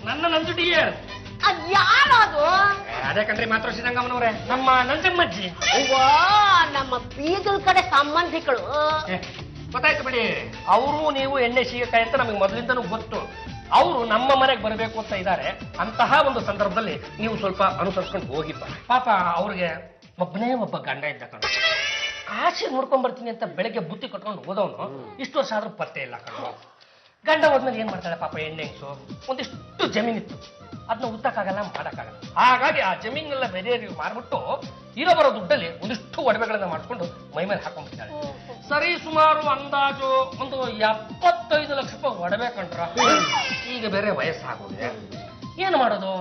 ನನ್ನ ನಂಜು ಡಿಯರ್ ಅದ್ಯಾರದು? ಅದೇ ಕಣ್ರಿ ಮಾತೃಶ್ರೀ ರಂಗಮ್ಮನವ್ರೆ, ನಮ್ಮ ನಂಜಮ್ಮಜ್ಜಿ. ನಮ್ಮ ಬೀಗದ ಕಡೆ ಸಂಬಂಧಿಕರು. ಗೊತ್ತಾಯ್ತು ಬಿಡಿ. ಅವರು ನೀವು ಎಣ್ಣೆ ಸೀಗೆಕಾಯಿ ಅಂತ ನಮಗೆ ಮೊದಲಿಂದನೂ ಗೊತ್ತು. ಅವರು ನಮ್ಮ ಮನೆಗೆ ಬರಬೇಕು ಅಂತ ಇದ್ದಾರೆ. ಅಂತಹ ಒಂದು ಸಂದರ್ಭದಲ್ಲಿ ನೀವು ಸ್ವಲ್ಪ ಅನುಸರಿಸ್ಕೊಂಡು ಹೋಗಿಪ್ಪ. ಪಾಪ ಅವ್ರಿಗೆ ಒಬ್ಬನೇ ಒಬ್ಬ ಗಂಡ ಇದ್ದ ಕಣ. ಕಾಶಿ ನೋಡ್ಕೊಂಡ್ ಬರ್ತೀನಿ ಅಂತ ಬೆಳಗ್ಗೆ ಬುತ್ತಿ ಕಟ್ಕೊಂಡು ಹೋದವನು ಇಷ್ಟು ವರ್ಷ ಆದ್ರೂ ಪತ್ತೆ ಇಲ್ಲ ಕಣ. ಗಂಡ ಹೋದ್ಮೇಲೆ ಏನ್ ಮಾಡ್ತಾಳೆ ಪಾಪ ಹೆಣ್ಣೆಂಗ್ಸು. ಒಂದಿಷ್ಟು ಜಮೀನಿತ್ತು, ಅದನ್ನ ಉತ್ತಕ್ಕಾಗಲ್ಲ, ಮಾಡಕ್ಕಾಗಲ್ಲ. ಹಾಗಾಗಿ ಆ ಜಮೀನೆಲ್ಲ ಬೇರೆಯವ್ರಿಗೆ ಮಾರ್ಬಿಟ್ಟು ಇರೋ ಬರೋ ದುಡ್ಡಲ್ಲಿ ಒಂದಿಷ್ಟು ಒಡವೆಗಳನ್ನ ಮಾಡ್ಕೊಂಡು ಮೈ ಮೇಲೆ ಹಾಕೊಂಡ್ಬಿಡ್ತಾಳೆ. ಸರಿ ಸುಮಾರು ಅಂದಾಜು ಒಂದು 75 ಲಕ್ಷ ರೂಪಾಯಿ ಒಡವೆ ಕಂಡ್ರ. ಈಗ ಬೇರೆ ವಯಸ್ಸಾಗೋದಿದೆ, ಏನು ಮಾಡೋದು?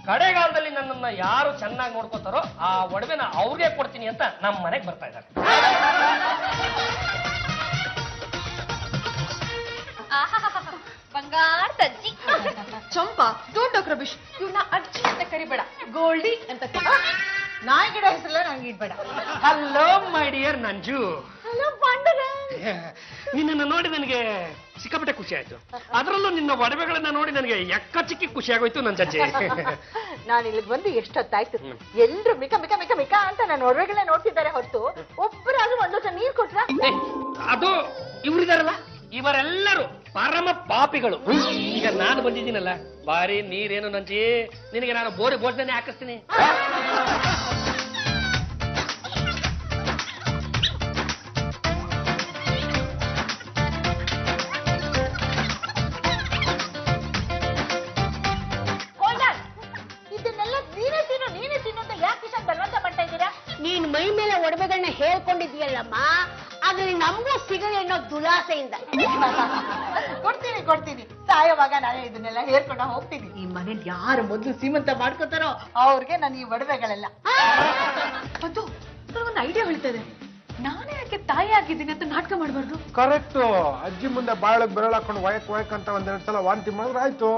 ಕಡೆಗಾಲದಲ್ಲಿ ನನ್ನನ್ನ ಯಾರು ಚೆನ್ನಾಗಿ ನೋಡ್ಕೋತಾರೋ ಆ ಒಡವೆನ ಅವ್ರಿಗೆ ಕೊಡ್ತೀನಿ ಅಂತ ನಮ್ಮ ಮನೆಗೆ ಬರ್ತಾ ಇದ್ದಾರೆ. ಬಂಗಾರ ತಜ್ಜಿ. ಚಂಪಾ, ಡೋಂಟ್ ಟಾಕ್ ರಬಿಶ್. ಇವ್ನ ಅಜ್ಜಿ ಅಂತ ಕರಿಬೇಡ, ಗೋಲ್ಡಿ ಅಂತ ನಾಯಿ ಗಿಡ ಹೆಸರಲ್ಲ ನಂಗೆ ಇಡ್ಬೇಡ. ಹಲೋ ಮೈ ಡಿಯರ್ ನಂಜು. ಹಲೋ ಪಾಂಡುರ. ನಿನ್ನನ್ನು ನೋಡಿ ನನಗೆ ಸಿಕ್ಕಾಪಟ್ಟೆ ಖುಷಿ ಆಯ್ತು. ಅದರಲ್ಲೂ ನಿನ್ನ ಒಡವೆಗಳನ್ನ ನೋಡಿ ನನಗೆ ಎಕ್ಕ ಚಿಕ್ಕಿ ಖುಷಿ ಆಗೋಯ್ತು ನನ್ನ ಜಜ್ಜೆ. ನಾನು ಇಲ್ಲಿಗೆ ಬಂದು ಎಷ್ಟೊತ್ತಾಯ್ತು. ಎಲ್ರು ಮಿಕ ಮಿಕ ಮಿಕ ಮಿಕ ಅಂತ ನನ್ನ ಒಡವೆಗಳನ್ನ ನೋಡ್ತಿದ್ದಾರೆ ಹೊರತು ಒಬ್ಬರಾದ್ರೂ ಒಂದು ಲೋಟ ನೀರು ಕೊಟ್ರ? ಅದು ಇವರಿದಾರಲ್ಲ, ಇವರೆಲ್ಲರೂ ಪರಮ ಪಾಪಿಗಳು. ಈಗ ನಾನು ಬಂದಿದ್ದೀನಲ್ಲ, ಬಾರಿ ನೀರೇನು ನಂಜಿ, ನಿನಗೆ ನಾನು ಬೋರಿ ಭೋಜನೇ ಹಾಕಿಸ್ತೀನಿ. ಇದನ್ನೆಲ್ಲ ನೀನೇ ತಿನ್ನು ಅಂತ ಯಾಕೆ ಇಷ್ಟ ಬಲವಂತ ಮಾಡ್ತಾ ಇದ್ದೀರಾ? ನೀನ್ ಮೈ ಮೇಲೆ ಒಡವೆಗಳನ್ನ ಹೇಳ್ಕೊಂಡಿದ್ದೀಯಲ್ಲಮ್ಮ, ಅದ್ರಲ್ಲಿ ನಮಗೂ ಸಿಗಲಿ ಅನ್ನೋ ದುಲಾಸೆಯಿಂದ. ಕೊಡ್ತೀನಿ. ಸಾಯೋವಾಗ ನಾನೇ ಇದನ್ನೆಲ್ಲ ಹೇರ್ಕೊಂಡ ಹೋಗ್ತೀನಿ. ಈ ಮನೇಲಿ ಯಾರು ಮೊದಲು ಸೀಮಂತ ಮಾಡ್ಕೋತಾರೋ ಅವ್ರಿಗೆ ನಾನು ಈ ಒಡವೆಗಳೆಲ್ಲ. ಅದು ಒಂದು ಐಡಿಯಾ ಹೇಳ್ತದೆ. ನಾನೇ ಯಾಕೆ ತಾಯಿ ಆಗಿದ್ದೀನಿ ಅಂತ ನಾಟಕ ಮಾಡಬಾರ್ದು? ಕರೆಕ್ಟ್. ಅಜ್ಜಿ ಮುಂದೆ ಬಾಳಕ್ ಬೆರಳು ಹಾಕೊಂಡು ವಯಕ್ ಅಂತ ಒಂದೆರಡು ಸಲ ವಾಂತಿ ಮಾಡಿದ್ರೆ ಆಯ್ತು.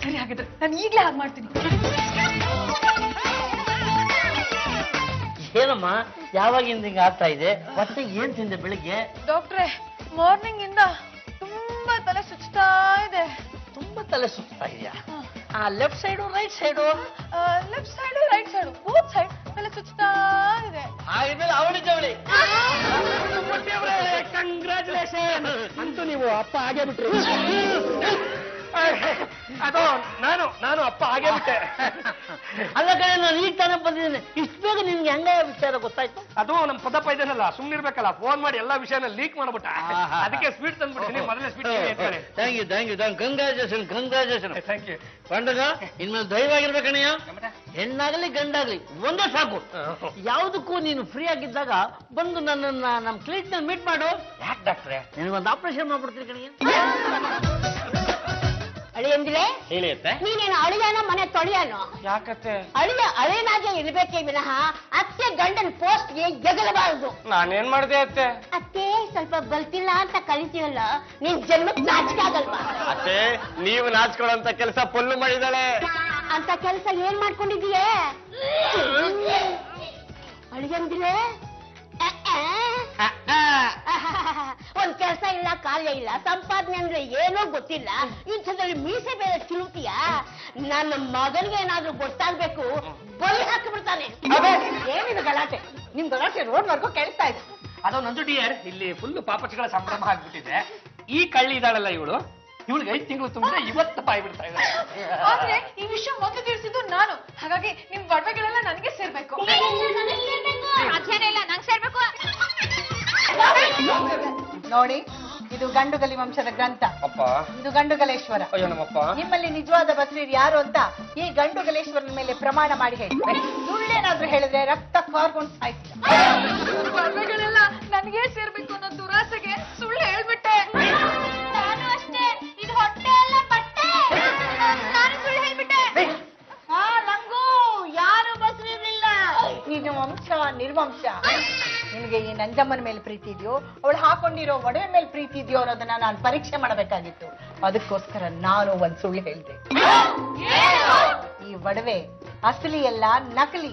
ಸರಿ, ಹಾಗಿದ್ರೆ ನಾನು ಈಗ್ಲೇ ಹಾಗೆ ಮಾಡ್ತೀನಿ. ಏನಮ್ಮ ಯಾವಾಗಿಂದ ಹಿಂಗ ಆಗ್ತಾ ಇದೆ? ಮತ್ತೆ ಏನ್ ತಿಂದೆ ಬೆಳಿಗ್ಗೆ? ಡಾಕ್ಟ್ರೆ, ಮಾರ್ನಿಂಗ್ ಇಂದ ತುಂಬಾ ತಲೆ ಸುಚ್ತಾ ಇದೆ. ತುಂಬಾ ತಲೆ ಸುತ್ತಾ ಇದೆಯಾ? Left side right side? Left side right side both side ತಲೆ ಸುಚ್ತಾ ಇದೆ. ಹಾಗಿದ್ಮೇಲೆ ಅವಳಿ ಜವಳಿ. ಕಂಗ್ರಾಚುಲೇಷನ್, ಅಂತೂ ನೀವು ಅಪ್ಪ ಆಗೇ ಬಿಟ್ರಿ. ಅದು ನಾನು ಅಪ್ಪ ಆಗೇ ಬಿಟ್ಟೆ. ಅಲ್ಲ ಕಡೆ ನಾನು ಈಗ ತಾನೇ ಬಂದಿದ್ದೇನೆ. ಇಷ್ಟು ಬೇಗ ನಿಮ್ಗೆ ಹೆಂಗ ವಿಚಾರ ಗೊತ್ತಾಯ್ತು? ಅದು ನಮ್ಮ ಪದಪ್ಪ ಇದೇನಲ್ಲ, ಸುಮ್ಮನಿರ್ಬೇಕಲ್ಲ, ಫೋನ್ ಮಾಡಿ ಎಲ್ಲಾ ವಿಷಯನ ಲೀಕ್ ಮಾಡ್ಬಿಟ್ಟ. ಅದಕ್ಕೆ ಸ್ವೀಟ್ ತಂದ್ಬಿಡ್ತೀನಿ. ಮೊದಲೇ sweet. Thank you congratulation. Thank you. ಕಂಡಗ ಇನ್ಮೇಲೆ ಧೈರ್ಯವಾಗಿರ್ಬೇಕಣ್ಣಯ್ಯ. ಹೆಣ್ಣಾಗ್ಲಿ ಗಂಡಾಗ್ಲಿ ಒಂದೇ ಸಾಕು. ಯಾವ್ದಕ್ಕೂ ನೀನು ಫ್ರೀ ಆಗಿದ್ದಾಗ ಬಂದು ನನ್ನನ್ನ ನಮ್ಮ ಕ್ಲಿನಿಕ್ ನಲ್ಲಿ ಮೀಟ್ ಮಾಡು. ಯಾಕೆ ಡಾಕ್ಟ್ರೆ? ನಿನಗೊಂದು ಆಪರೇಷನ್ ಮಾಡ್ಬಿಡ್ತೀನಿ ಕಣಿಯ. ಅಳಿಯಂದಿಲೆ, ಹೇಳಿ ಅತ್ತೆ. ನೀನೇನು ಅಳಿಯಾನೋ ಮನೆ ತೊಳಿಯಾನೋ? ಯಾಕತ್ತೆ? ಅಳಿಯನಾಗೆ ಇರ್ಬೇಕೇ ವಿನಃ ಅತ್ತೆ ಗಂಡನ ಪೋಸ್ಟ್ಗೆ ಎಗಲಬಾರದು. ನಾನೇನ್ ಮಾಡಿದೆ ಅತ್ತೆ? ಅತ್ತೆ ಸ್ವಲ್ಪ ಬಲ್ತಿಲ್ಲ ಅಂತ ಕಲಿತೀವಲ್ಲ, ನಿನ್ ಜನ್ಮಕ್ ನಾಚಿಕೆ ಆಗಲ್ವಾ? ಅತ್ತೆ, ನೀವು ನಾಚ್ಕೊಳ್ಳೋಂತ ಕೆಲಸ ಪೊಲ್ಲು ಮಾಡಿದಾಳೆ. ಅಂತ ಕೆಲಸ ಏನ್ ಮಾಡ್ಕೊಂಡಿದೀಯ? ಅಳಿಯಂದಿಲೆ, ಒಂದ್ ಕೆಲಸ ಇಲ್ಲ, ಕಾರ್ಯ ಇಲ್ಲ, ಸಂಪಾದನೆ ಅಂದ್ರೆ ಏನೋ ಗೊತ್ತಿಲ್ಲ, ಇಂಥದ್ರಲ್ಲಿ ಮೀಸೆ ಬೇರೆ ತಿರುಗ್ತೀಯ. ನನ್ನ ಮಗನಿಗೆ ಏನಾದ್ರೂ ಗೊತ್ತಾಗ್ಬೇಕು, ಬಲಿ ಹಾಕಿಬಿಡ್ತಾನೆ. ಏನಿದು ಗಲಾಟೆ? ನಿಮ್ ಗಲಾಟೆ ರೋಡ್ ವರ್ಗೂ ಕೇಳಿಸ್ತಾ ಇದೆ. ಅದು ನಂದು ಡಿಯರ್, ಇಲ್ಲಿ ಫುಲ್ ಪಾಪಚ್ಚಿಗಳ ಸಂಭ್ರಮ ಆಗ್ಬಿಟ್ಟಿದೆ. ಈ ಕಳ್ಳಿ ಇದ್ದಾಳಲ್ಲ ಇವಳಿಗೆ 5 ತಿಂಗಳು ತುಂಬಿದ್ರೆ ಇವತ್ತು ಬಾಯ್ ಬಿಡ್ತಾ ಇದ್ದಾರೆ. ಆದ್ರೆ ಈ ವಿಷಯ ಮೊದಲು ತಿಳಿಸಿದ್ದು ನಾನು, ಹಾಗಾಗಿ ನಿಮ್ ಒಡವೆಗಳೆಲ್ಲ ನನಗೆ ಸೇರ್ಬೇಕು. ನೋಡಿ, ಇದು ಗಂಡುಗಲಿ ವಂಶದ ಗ್ರಂಥ. ಅಪ್ಪ, ಇದು ಗಂಡುಗಲೇಶ್ವರ. ಅಯ್ಯೋ ನಮ್ಮಪ್ಪ. ನಿಮ್ಮಲ್ಲಿ ನಿಜವಾದ ಬಸ್ರೀರ್ ಯಾರು ಅಂತ ಈ ಗಂಡುಗಲೇಶ್ವರನ ಮೇಲೆ ಪ್ರಮಾಣ ಮಾಡಿ ಹೇಳಿ. ಸುಳ್ಳೇನಾದ್ರೂ ಹೇಳಿದ್ರೆ ರಕ್ತ ಕಾರ್ಕೊಂಡು ಸಾಯ್ತೀರ. ಒಡವೆಗಳೆಲ್ಲ ನನಗೆ ಸೇರ್ಬೇಕು ಅನ್ನೋ ದುರಾಸೆಗೆ ಸುಳ್ಳು ಹೇಳ್ಬಿಟ್ಟೆ. ನಾನು ಅಷ್ಟೇ, ಇದು ಹೊಟ್ಟೆ ಅಲ್ಲ ಬಟ್ಟೆ. ನಾನು ಸುಳ್ಳು ಹೇಳ್ಬಿಟ್ಟೆ. ನಂಗೂ ಯಾರು ಬಸ್ರಿರ್ಲಿಲ್ಲ. ನೀನು ವಂಶ ನಿರ್ವಂಶ. ನಿನಗೆ ಈ ನಂಜಮ್ಮನ ಮೇಲೆ ಪ್ರೀತಿ ಇದೆಯೋ, ಅವಳು ಹಾಕೊಂಡಿರೋ ಒಡವೆ ಮೇಲೆ ಪ್ರೀತಿ ಇದೆಯೋ ಅನ್ನೋದನ್ನ ನಾನು ಪರೀಕ್ಷೆ ಮಾಡಬೇಕಾಗಿತ್ತು. ಅದಕ್ಕೋಸ್ಕರ ನಾನು ಒಂದ್ ಸುಳ್ಳು ಹೇಳಿದೆ. ಈ ಒಡವೆ ಅಸಲಿ ಅಲ್ಲ, ನಕಲಿ.